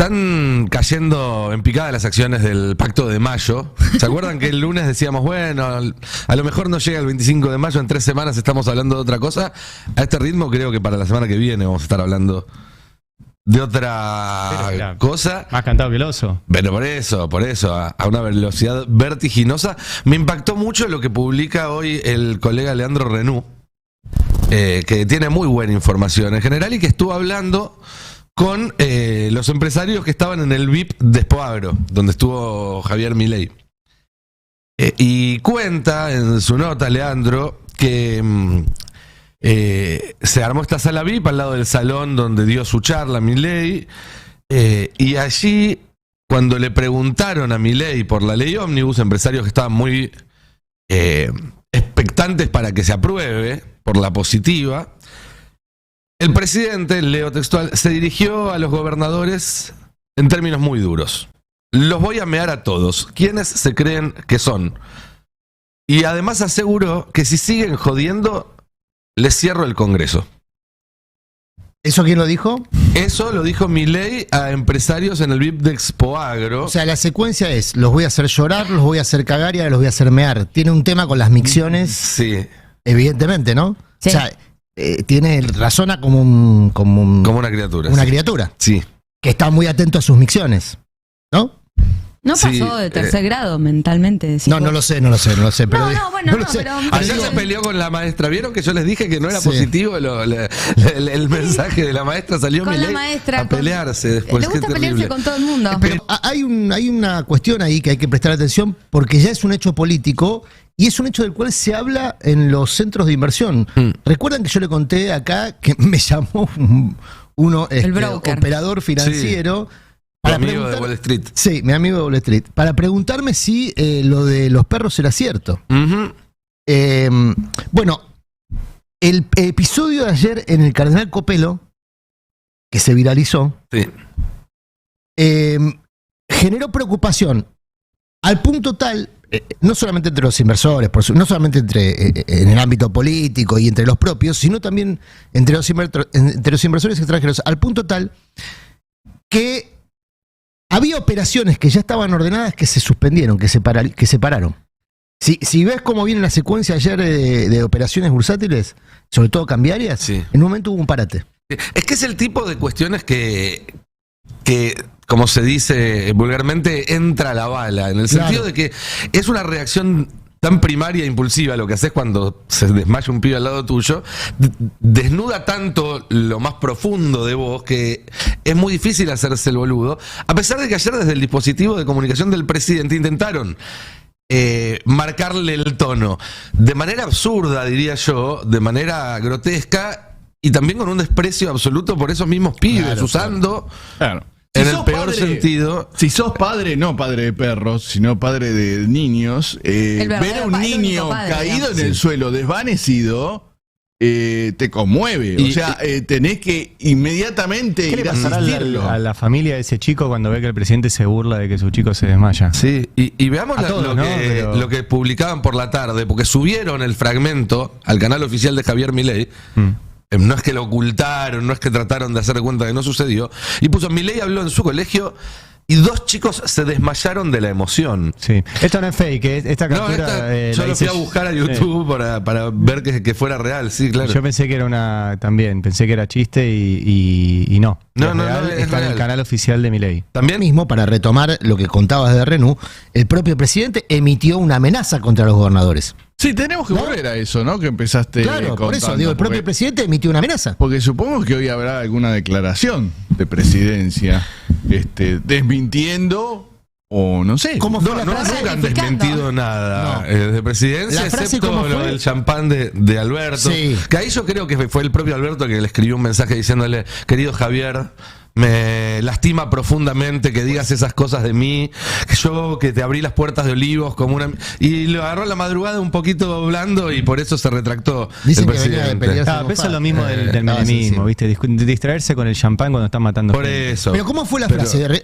están cayendo en picada las acciones del Pacto de Mayo. ¿Se acuerdan que el lunes decíamos, bueno, a lo mejor no llega el 25 de mayo, en 3 semanas estamos hablando de otra cosa? A este ritmo creo que para la semana que viene vamos a estar hablando de otra cosa. Más cantado que el oso. Pero por eso, a una velocidad vertiginosa. Me impactó mucho lo que publica hoy el colega Leandro Renú, que tiene muy buena información en general y que estuvo hablando con los empresarios que estaban en el VIP de Expoagro, donde estuvo Javier Milei. Y cuenta en su nota, Leandro, que se armó esta sala VIP al lado del salón donde dio su charla Milei, y allí, cuando le preguntaron a Milei por la ley ómnibus, empresarios que estaban muy expectantes para que se apruebe por la positiva, el presidente, leo textual, se dirigió a los gobernadores en términos muy duros. Los voy a mear a todos. ¿Quiénes se creen que son? Y además aseguró que si siguen jodiendo, les cierro el Congreso. ¿Eso quién lo dijo? Eso lo dijo Milei a empresarios en el VIP de Expoagro. O sea, la secuencia es, los voy a hacer llorar, los voy a hacer cagar y ahora los voy a hacer mear. Tiene un tema con las micciones. Sí. Evidentemente, ¿no? Sí. O sea, razona como una criatura. Una criatura. Sí. Que está muy atento a sus micciones, ¿no? No pasó Sí, de tercer grado mentalmente. No lo sé. Pero Bueno, no, sé. pero... Ayer se peleó con la maestra. ¿Vieron que yo les dije que no era Sí. positivo el mensaje de la maestra? Salió Con la Milei maestra, a pelearse después. Le gusta Qué pelearse terrible. con todo el mundo. Pero hay una cuestión ahí que hay que prestar atención porque ya es un hecho político y es un hecho del cual se habla en los centros de inversión. ¿Recuerdan que yo le conté acá que me llamó uno, El broker. operador financiero? Tu amigo de Wall Street. Sí, mi amigo de Wall Street. Para preguntarme si lo de los perros era cierto. Ujú. Bueno, el episodio de ayer en el Cardenal Copelo, que se viralizó, Sí. generó preocupación al punto tal, no solamente entre los inversores, no solamente en el ámbito político y entre los propios, sino también entre los inversores extranjeros, al punto tal que había operaciones que ya estaban ordenadas que se suspendieron, que se pararon. Si ves cómo viene la secuencia ayer de operaciones bursátiles, sobre todo cambiarias, Sí. en un momento hubo un parate. Es que es el tipo de cuestiones que como se dice vulgarmente, entra la bala, en el sentido de que es una reacción tan primaria e impulsiva lo que haces cuando se desmaya un pibe al lado tuyo, desnuda tanto lo más profundo de vos que es muy difícil hacerse el boludo, a pesar de que ayer desde el dispositivo de comunicación del presidente intentaron marcarle el tono de manera absurda, diría yo, de manera grotesca y también con un desprecio absoluto por esos mismos pibes, usando Claro. en Si el sos peor padre, sentido. Si sos padre, no padre de perros, sino padre de niños, ver a un el único niño padre, caído digamos. en el suelo, desvanecido, te conmueve. Y- o sea, tenés que inmediatamente ¿Qué le ir a pasará asistirlo. a la familia de ese chico cuando ve que el presidente se burla de que su chico se desmaya? Sí, y veamos A todos, ¿no? Pero- lo que publicaban por la tarde, porque subieron el fragmento al canal oficial de Javier Milei. No es que lo ocultaron, no es que trataron de hacer de cuenta que no sucedió. Y puso, Milei habló en su colegio y 2 chicos se desmayaron de la emoción. Sí. Esto no es fake, esta No, captura... yo lo fui a buscar a YouTube para ver que fuera real, sí, claro. Yo pensé que era pensé que era chiste y no. No, Es no, real, no, es está en real. el canal oficial de Milei. También Mismo, para retomar lo que contabas de Renú, el propio presidente emitió una amenaza contra los gobernadores. Sí, tenemos que volver a eso, ¿no? Que empezaste Claro, por eso, contando, digo, el propio porque- presidente emitió una amenaza. Porque supongo que hoy habrá alguna declaración de presidencia desmintiendo o no sé. ¿Cómo fue la no, frase? nunca han Clarificando. desmentido nada No. de presidencia, La frase, excepto ¿cómo lo fue? del champán de Alberto. Sí. Que ahí yo creo que fue el propio Alberto que le escribió un mensaje diciéndole, querido Javier, me lastima profundamente que digas esas cosas de mí, que te abrí las puertas de Olivos como una... Y lo agarró a la madrugada un poquito blando y por eso se retractó Dicen el que venía de presidente. pelearse. Pero eso es lo mismo del estaba menemismo, sensible. ¿viste? Distraerse con el champán cuando están matando Por gente. eso. Pero ¿cómo fue la Pero- frase?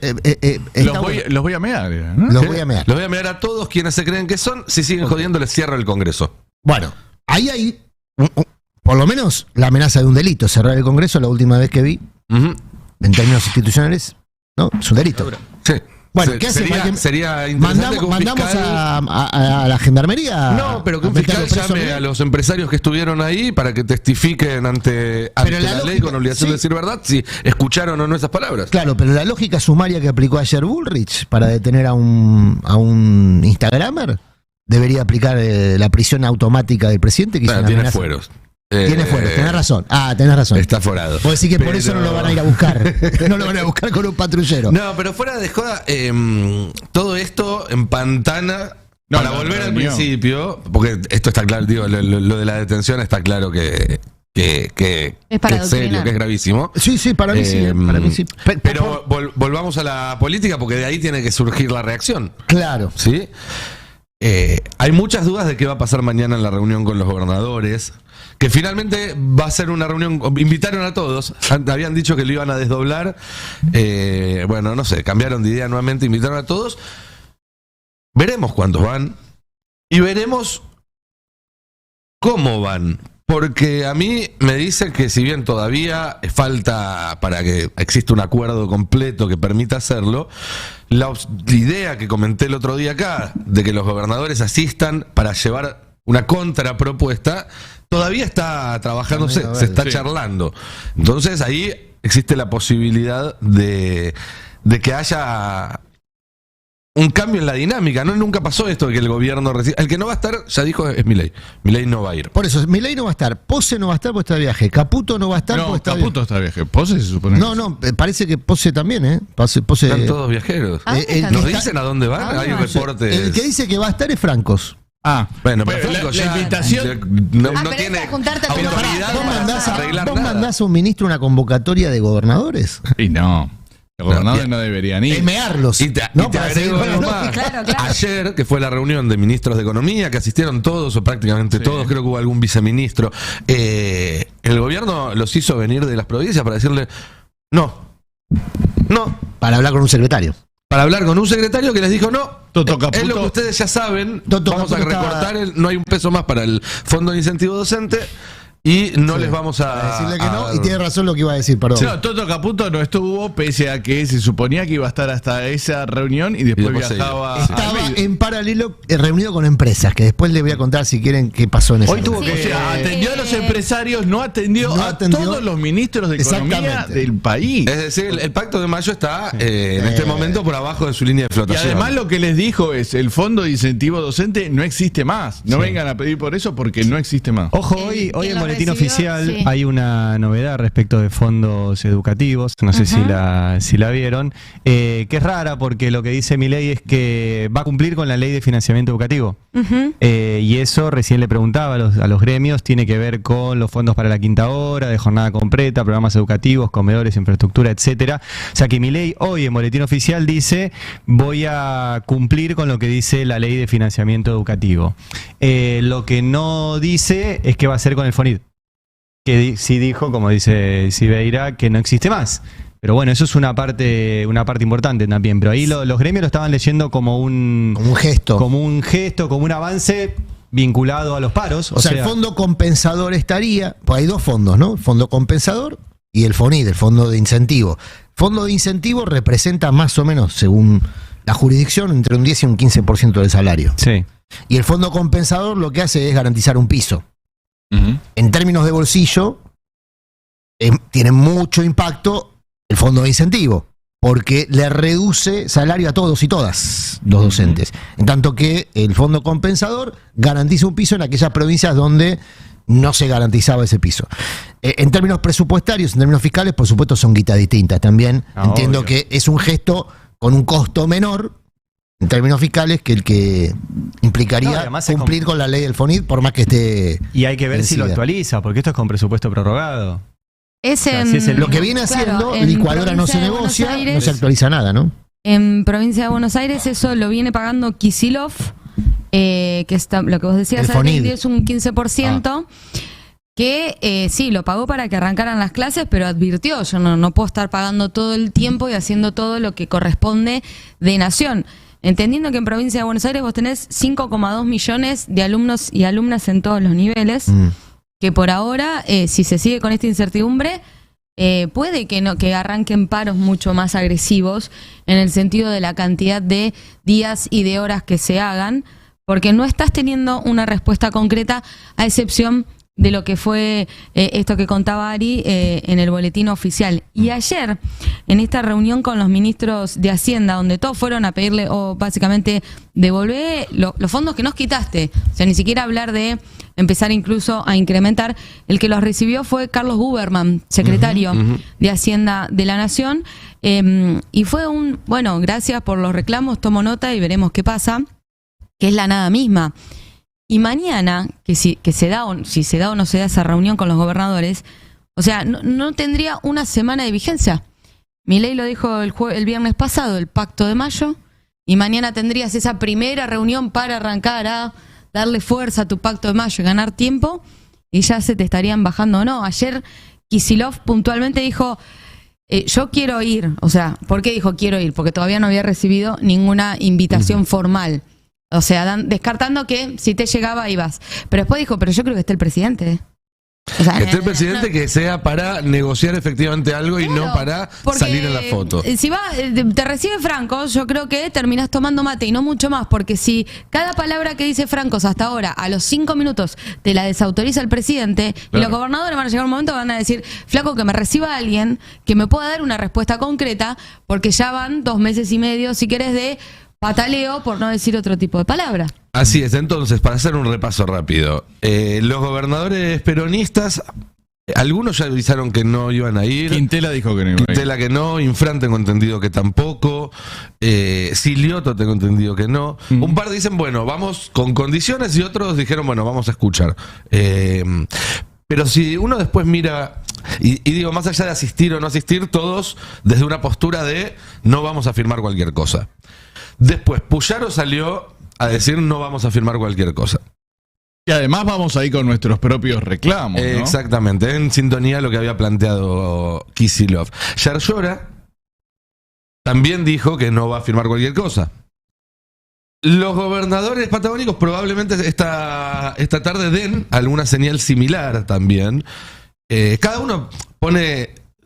Los voy a mear, ¿no? Los voy a mear. Los voy a mirar a todos quienes se creen que son. Si siguen jodiendo, les cierro el Congreso. Bueno, ahí hay, por lo menos, la amenaza de un delito. Cerrar el Congreso, la última vez que vi, Ujú. en términos institucionales, ¿no? Es un delito. Sí. Bueno, ¿qué hace? Sería interesante que un mandamos fiscal... a la gendarmería. No, pero que un a meterlo fiscal preso, llame ¿no? a los empresarios que estuvieron ahí para que testifiquen ante la la ley lógica, con obligación sí. de decir verdad si escucharon o no esas palabras. Claro, pero la lógica sumaria que aplicó ayer Bullrich para detener a un Instagramer debería aplicar la prisión automática del presidente que hizo Claro, una tiene amenaza. fueros. Tiene fueros, tenés razón. Tenés razón. Está forado. Puedo decir que por Pero- eso no lo van a ir a buscar. No lo van a buscar con un patrullero. No, pero fuera de joda, todo esto empantana. No, Para la volver al reunión. principio, porque esto está claro, digo, lo de la detención está claro que Es para es serio, adoctrinar. que es gravísimo. Sí, para mí sí. Para mí sí. Pero volvamos a la política porque de ahí tiene que surgir la reacción. Claro. ¿Sí? Hay muchas dudas de qué va a pasar mañana en la reunión con los gobernadores. Que finalmente va a ser una reunión. Invitaron a todos. Habían dicho que lo iban a desdoblar. Bueno, no sé, cambiaron de idea nuevamente. Invitaron a todos. Veremos cuántos van. Y veremos cómo van. Porque a mí me dicen que si bien todavía falta para que exista un acuerdo completo que permita hacerlo, la idea que comenté el otro día acá, de que los gobernadores asistan para llevar una contrapropuesta, todavía está trabajándose, También, a se ver, está sí. charlando. Entonces ahí existe la posibilidad de que haya un cambio en la dinámica. Nunca pasó esto de que el gobierno reciba. El que no va a estar, ya dijo, es Milei. Milei no va a ir. Por eso, Milei no va a estar, Pose no va a estar porque está de viaje, Caputo no va a estar porque No, está Caputo está viaje. Pose se supone. No, parece que Pose también, ¿eh? Pose, Están todos viajeros. ¿A dónde están? ¿Nos está- dicen a dónde van? Ah, Hay no. reportes. El que dice que va a estar es Francos. Bueno, pero Pero Franco la ya invitación- no pero tiene es a juntarte con autoridad Pero para ¿Vos arreglar nada. mandás a un ministro una convocatoria de gobernadores? Y no. Los gobernadores No, no deberían ir. Mearlos. Y te Para seguir agrego con la algo lógica. más. Claro, claro. Ayer, que fue la reunión de ministros de Economía, que asistieron todos o prácticamente Sí. todos, creo que hubo algún viceministro, el gobierno los hizo venir de las provincias para decirle no, Para hablar con un secretario. para hablar con un secretario que les dijo no, Toto es lo que Caputo. ustedes ya saben, Toto vamos a Caputo recortar, no hay un peso más para el fondo de incentivo docente y no Sí. les vamos a... Para decirle que no, a- y tiene razón lo que iba a decir, perdón. No, Toto Caputo no estuvo, pese a que se suponía que iba a estar hasta esa reunión y después, después se viajaba iba. Estaba a en paralelo reunido con empresas, que después les voy a contar si quieren qué pasó en esa Hoy tuvo reunión. O sea, atendió a los empresarios, no atendió No a atendió. todos los ministros de economía Exactamente. del país. Es decir, el pacto de mayo está en este momento por abajo de su línea de Y flotación. además lo que les dijo es, el fondo de incentivo docente no existe más. No vengan a pedir por eso porque no existe más. Ojo, hoy ¿Quién en lo Boletín recibió? Oficial Sí. hay una novedad respecto de fondos educativos, no sé si la vieron, que es rara porque lo que dice Milei es que va a cumplir con la ley de financiamiento educativo. Y eso, recién le preguntaba a los gremios, tiene que ver con los fondos para la quinta hora, de jornada completa, programas educativos, comedores, infraestructura, etcétera. O sea que Milei hoy en Boletín Oficial dice, voy a cumplir con lo que dice la ley de financiamiento educativo. Lo que no dice es qué va a hacer con el FONID, que sí dijo, como dice Sibeira, que no existe más. Pero bueno, eso es una parte importante también. Pero ahí los gremios lo estaban leyendo como un gesto. como un avance vinculado a los paros. O sea, el fondo compensador estaría, pues hay dos fondos, ¿no? Fondo compensador y el FONID, el fondo de incentivo. Fondo de incentivo representa más o menos, según la jurisdicción, entre un 10 y un 15% del salario. Sí. Y el fondo compensador lo que hace es garantizar un piso. En términos de bolsillo, tiene mucho impacto el fondo de incentivo, porque le reduce salario a todos y todas los docentes. En tanto que el fondo compensador garantiza un piso en aquellas provincias donde no se garantizaba ese piso. En términos presupuestarios, en términos fiscales, por supuesto son guitas distintas también. Entiendo obvio. que es un gesto con un costo menor en términos fiscales que el que No, implicaría y además es cumplir con la ley del FONID, por más que esté... Y hay que ver si lo vencida. actualiza, porque esto es con presupuesto prorrogado. Es sea, en- si es el- Lo que viene haciendo, claro, en licuadora no se provincia de Buenos negocia, Aires- no se actualiza nada, ¿no? En provincia de Buenos Aires eso lo viene pagando Kicillof, que está, lo que vos decías, El FONID. Aldi, es un 15%, que sí, lo pagó para que arrancaran las clases, pero advirtió, yo no puedo estar pagando todo el tiempo y haciendo todo lo que corresponde de nación. Entendiendo que en provincia de Buenos Aires vos tenés 5,2 millones de alumnos y alumnas en todos los niveles, que por ahora, si se sigue con esta incertidumbre, puede que arranquen paros mucho más agresivos en el sentido de la cantidad de días y de horas que se hagan, porque no estás teniendo una respuesta concreta, a excepción de lo que fue esto que contaba Ari en el boletín oficial. Y ayer, en esta reunión con los ministros de Hacienda, donde todos fueron a pedirle, básicamente, devolver los fondos que nos quitaste, o sea, ni siquiera hablar de empezar incluso a incrementar, el que los recibió fue Carlos Buberman, secretario de Hacienda de la Nación, y fue bueno, gracias por los reclamos, tomo nota y veremos qué pasa, que es la nada misma. Y mañana, si se da o no se da esa reunión con los gobernadores, o sea, no tendría una semana de vigencia. Milei lo dijo el viernes pasado, el pacto de mayo, y mañana tendrías esa primera reunión para arrancar a darle fuerza a tu pacto de mayo y ganar tiempo, y ya se te estarían bajando o no. Ayer Kicillof puntualmente dijo, yo quiero ir. O sea, ¿por qué dijo quiero ir? Porque todavía no había recibido ninguna invitación formal. O sea, descartando que si te llegaba ibas. Pero después dijo, pero yo creo que está el presidente. O sea, que esté el presidente, que sea para negociar efectivamente algo, claro, y no para salir en la foto. Si te recibe Francos, yo creo que terminás tomando mate y no mucho más, porque si cada palabra que dice Francos hasta ahora, a los 5 minutos, te la desautoriza el presidente, claro, y los gobernadores van a llegar un momento, van a decir, flaco, que me reciba alguien que me pueda dar una respuesta concreta, porque ya van 2 meses y medio, si querés, de pataleo, por no decir otro tipo de palabra. Así es. Entonces, para hacer un repaso rápido, los gobernadores peronistas, algunos ya avisaron que no iban a ir. Quintela dijo que no iba a ir. Quintela que no, Infran tengo entendido que tampoco, Silioto tengo entendido que no. Un par dicen, bueno, vamos con condiciones, y otros dijeron, bueno, vamos a escuchar. Pero si uno después mira, y digo, más allá de asistir o no asistir, todos desde una postura de no vamos a firmar cualquier cosa. Después, Puyaro salió a decir no vamos a firmar cualquier cosa. Y además vamos ahí con nuestros propios reclamos, ¿no? Exactamente, en sintonía a lo que había planteado Kicillof. Yarlora también dijo que no va a firmar cualquier cosa. Los gobernadores patagónicos probablemente esta tarde den alguna señal similar también. Cada uno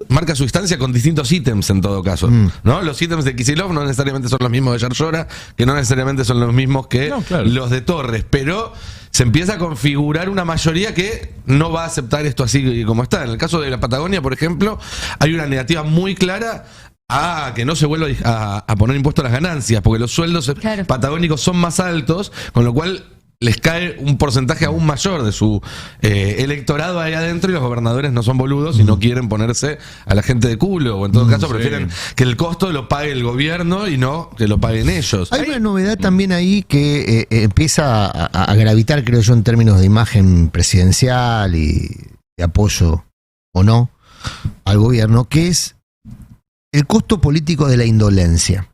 marca su distancia con distintos ítems en todo caso, ¿no? Los ítems de Kicillof no necesariamente son los mismos de Yarlora, que no necesariamente son los mismos que los de Torres, pero se empieza a configurar una mayoría que no va a aceptar esto así como está. En el caso de la Patagonia, por ejemplo, hay una negativa muy clara a que no se vuelva a poner impuesto a las ganancias, porque los sueldos patagónicos son más altos, con lo cual les cae un porcentaje aún mayor de su electorado ahí adentro, y los gobernadores no son boludos y no quieren ponerse a la gente de culo, o en todo caso prefieren que el costo lo pague el gobierno y no que lo paguen ellos. Hay una novedad también ahí que empieza a gravitar, creo yo, en términos de imagen presidencial y de apoyo o no al gobierno, que es el costo político de la indolencia.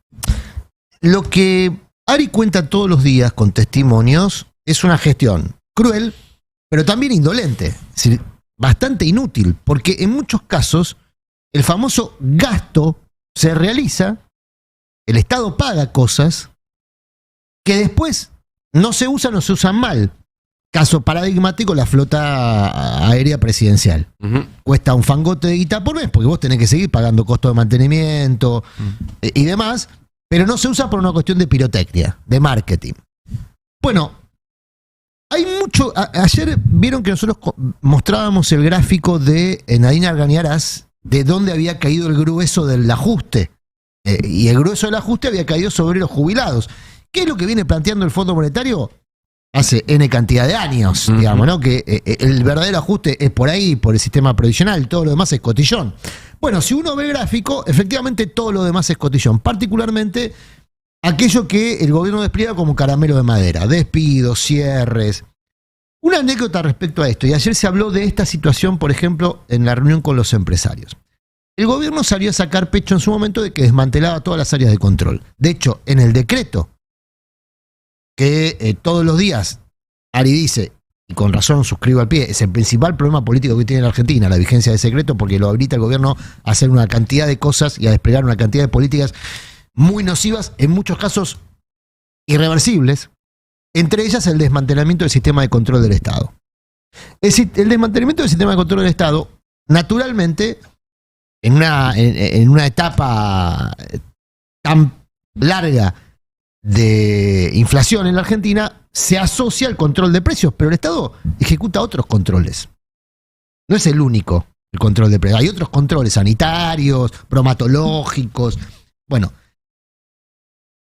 Lo que Ari cuenta todos los días con testimonios es una gestión cruel, pero también indolente, es decir, bastante inútil, porque en muchos casos el famoso gasto se realiza, el Estado paga cosas que después no se usan o se usan mal. Caso paradigmático, la flota aérea presidencial. Cuesta un fangote de guita por mes, porque vos tenés que seguir pagando costos de mantenimiento y demás, pero no se usa por una cuestión de pirotecnia, de marketing. Bueno, hay mucho. Ayer vieron que nosotros mostrábamos el gráfico de Nadine Arganiaras, de dónde había caído el grueso del ajuste. Y el grueso del ajuste había caído sobre los jubilados. ¿Qué es lo que viene planteando el Fondo Monetario? Hace N cantidad de años, digamos, ¿no? Que el verdadero ajuste es por ahí, por el sistema previsional, todo lo demás es cotillón. Bueno, si uno ve el gráfico, efectivamente todo lo demás es cotillón, particularmente aquello que el gobierno despliega como caramelo de madera, despidos, cierres. Una anécdota respecto a esto, y ayer se habló de esta situación, por ejemplo, en la reunión con los empresarios. El gobierno salió a sacar pecho en su momento de que desmantelaba todas las áreas de control. De hecho, en el decreto que todos los días Ari dice, y con razón suscribo al pie, es el principal problema político que tiene la Argentina, la vigencia de secreto, porque lo habilita el gobierno a hacer una cantidad de cosas y a desplegar una cantidad de políticas muy nocivas, en muchos casos irreversibles, entre ellas el desmantelamiento del sistema de control del Estado. El desmantelamiento del sistema de control del Estado, naturalmente, en una etapa tan larga de inflación en la Argentina, se asocia al control de precios, pero el Estado ejecuta otros controles. No es el único el control de precios. Hay otros controles sanitarios, bromatológicos. Bueno,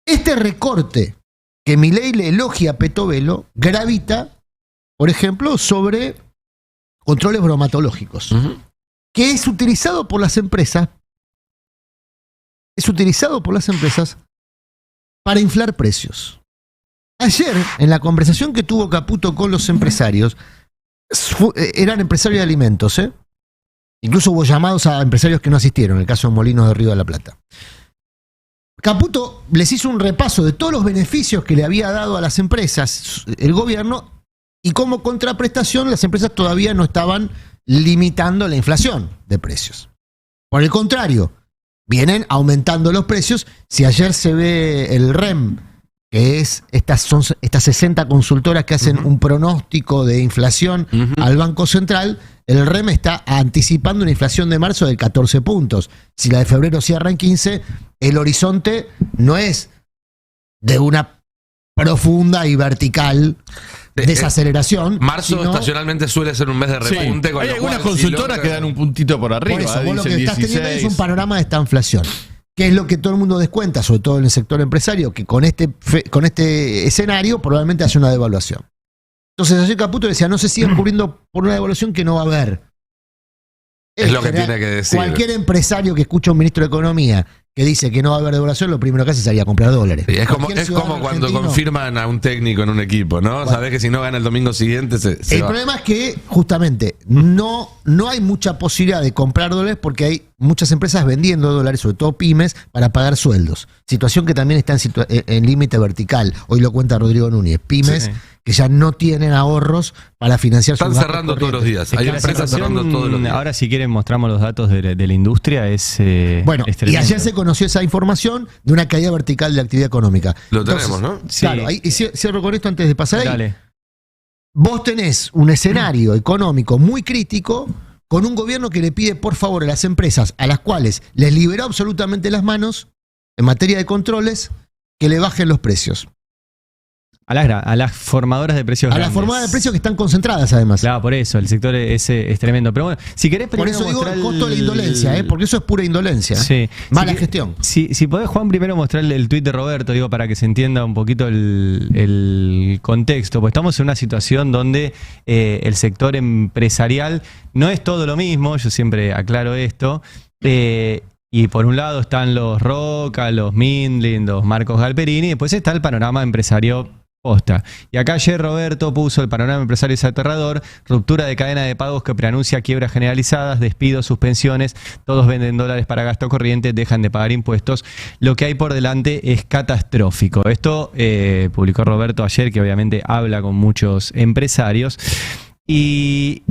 este recorte que Milei le elogia a Petovelo gravita, por ejemplo, sobre controles bromatológicos, que es utilizado por las empresas. Es utilizado por las empresas para inflar precios. Ayer, en la conversación que tuvo Caputo con los empresarios, eran empresarios de alimentos, ¿eh? Incluso hubo llamados a empresarios que no asistieron, en el caso de Molinos de Río de la Plata. Caputo les hizo un repaso de todos los beneficios que le había dado a las empresas el gobierno, y como contraprestación las empresas todavía no estaban limitando la inflación de precios. Por el contrario, vienen aumentando los precios. Si ayer se ve el REM, que es estas 60 consultoras que hacen un pronóstico de inflación al Banco Central, el REM está anticipando una inflación de marzo de 14 puntos. Si la de febrero cierra en 15, el horizonte no es de una profunda y vertical desaceleración. Marzo estacionalmente suele ser un mes de repunte. Sí. Hay algunas consultoras que dan un puntito por arriba. Por eso, vos lo que 16. estás teniendo es un panorama de esta inflación. Que es lo que todo el mundo descuenta, sobre todo en el sector empresario, que con este escenario probablemente hace una devaluación. Entonces ayer Caputo decía, no se sigan cubriendo por una devaluación que no va a haber. Es lo que tiene que decir. Cualquier empresario que escucha a un ministro de Economía que dice que no va a haber devaluación, lo primero que hace sería comprar dólares. Sí, es como cuando argentino, confirman a un técnico en un equipo, ¿no? Bueno, Sabés que si no gana el domingo siguiente se el va. problema es que justamente no hay mucha posibilidad de comprar dólares porque hay muchas empresas vendiendo dólares, sobre todo pymes, para pagar sueldos. Situación que también está en límite vertical. Hoy lo cuenta Rodrigo Núñez. Pymes que ya no tienen ahorros para financiar sus Están gastos cerrando todos los corrientes. días. Hay empresas cerrando todos los días. Ahora, si quieren, mostramos los datos de la industria. Bueno, es y tremendo. ayer se conoció esa información de una caída vertical de la actividad económica. Lo tenemos, ¿no? Sí. Claro, ahí, y cierro con esto antes de pasar ahí. Dale. Vos tenés un escenario económico muy crítico con un gobierno que le pide por favor a las empresas a las cuales les liberó absolutamente las manos en materia de controles que le bajen los precios. A las formadoras de precios A las grandes. formadas de precios que están concentradas además. Claro, por eso, el sector es tremendo. Pero bueno, si querés Por primero eso digo mostrar el costo de la indolencia, porque eso es pura indolencia. Sí. Mala Si gestión. Si podés, Juan, primero mostrarle el tuit de Roberto, digo, para que se entienda un poquito el contexto. Pues estamos en una situación donde el sector empresarial no es todo lo mismo, yo siempre aclaro esto. Y por un lado están los Roca, los Mindlin, los Marcos Galperini, y después está el panorama empresario posta. Y acá ayer Roberto puso el panorama empresario es aterrador, ruptura de cadena de pagos que preanuncia quiebras generalizadas, despidos, suspensiones, todos venden dólares para gasto corriente, dejan de pagar impuestos. Lo que hay por delante es catastrófico. Esto publicó Roberto ayer, que obviamente habla con muchos empresarios. Y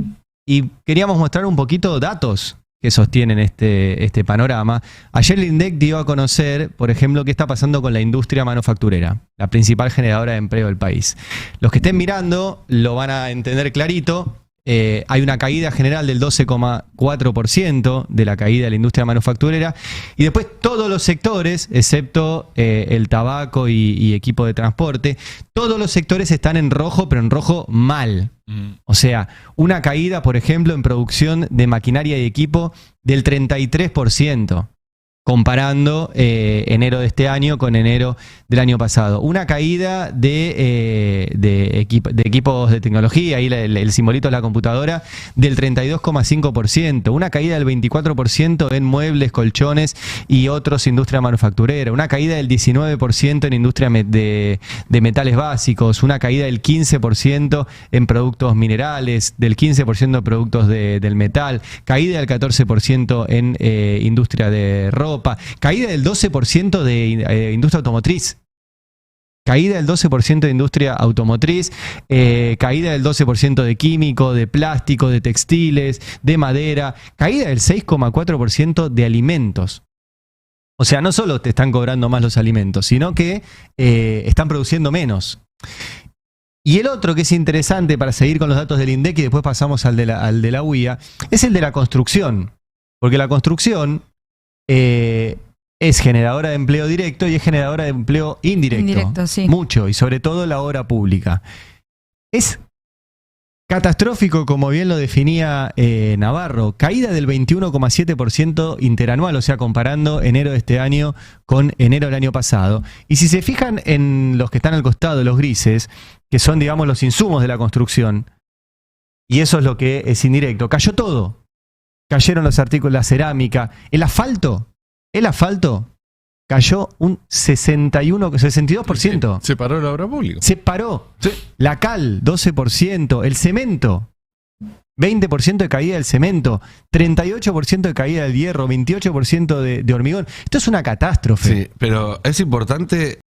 queríamos mostrar un poquito datos que sostienen este panorama. Ayer el INDEC dio a conocer, por ejemplo, qué está pasando con la industria manufacturera, la principal generadora de empleo del país. Los que estén mirando lo van a entender clarito. Hay una caída general del 12,4% de la caída de la industria manufacturera, y después todos los sectores, excepto el tabaco y equipo de transporte, todos los sectores están en rojo, pero en rojo mal. O sea, una caída, por ejemplo, en producción de maquinaria y equipo del 33%. Comparando enero de este año con enero del año pasado. Una caída de equipos de tecnología, ahí el simbolito de la computadora, del 32,5%. Una caída del 24% en muebles, colchones y otros industria manufacturera. Una caída del 19% en industria de metales básicos. Una caída del 15% en productos minerales, del 15% en productos del metal. Caída del 14% en industria de ropa. Caída del 12% de industria automotriz. Caída del 12% de industria automotriz. Caída del 12% de químico, de plástico, de textiles, de madera. Caída del 6,4% de alimentos. O sea, no solo te están cobrando más los alimentos, sino que están produciendo menos. Y el otro que es interesante para seguir con los datos del INDEC y después pasamos al de la UIA, es el de la construcción. Porque la construcción es generadora de empleo directo y es generadora de empleo indirecto. Indirecto, sí. Mucho, y sobre todo la obra pública. Es catastrófico, como bien lo definía Navarro, caída del 21,7% interanual, o sea, comparando enero de este año con enero del año pasado. Y si se fijan en los que están al costado, los grises, que son, digamos, los insumos de la construcción, y eso es lo que es indirecto, cayó todo. Cayeron los artículos, la cerámica, el asfalto cayó un 62%. Se paró la obra pública. Se paró. Sí. La cal, 12%. El cemento, 20% de caída del cemento. 38% de caída del hierro. 28% de hormigón. Esto es una catástrofe. Sí, pero es importante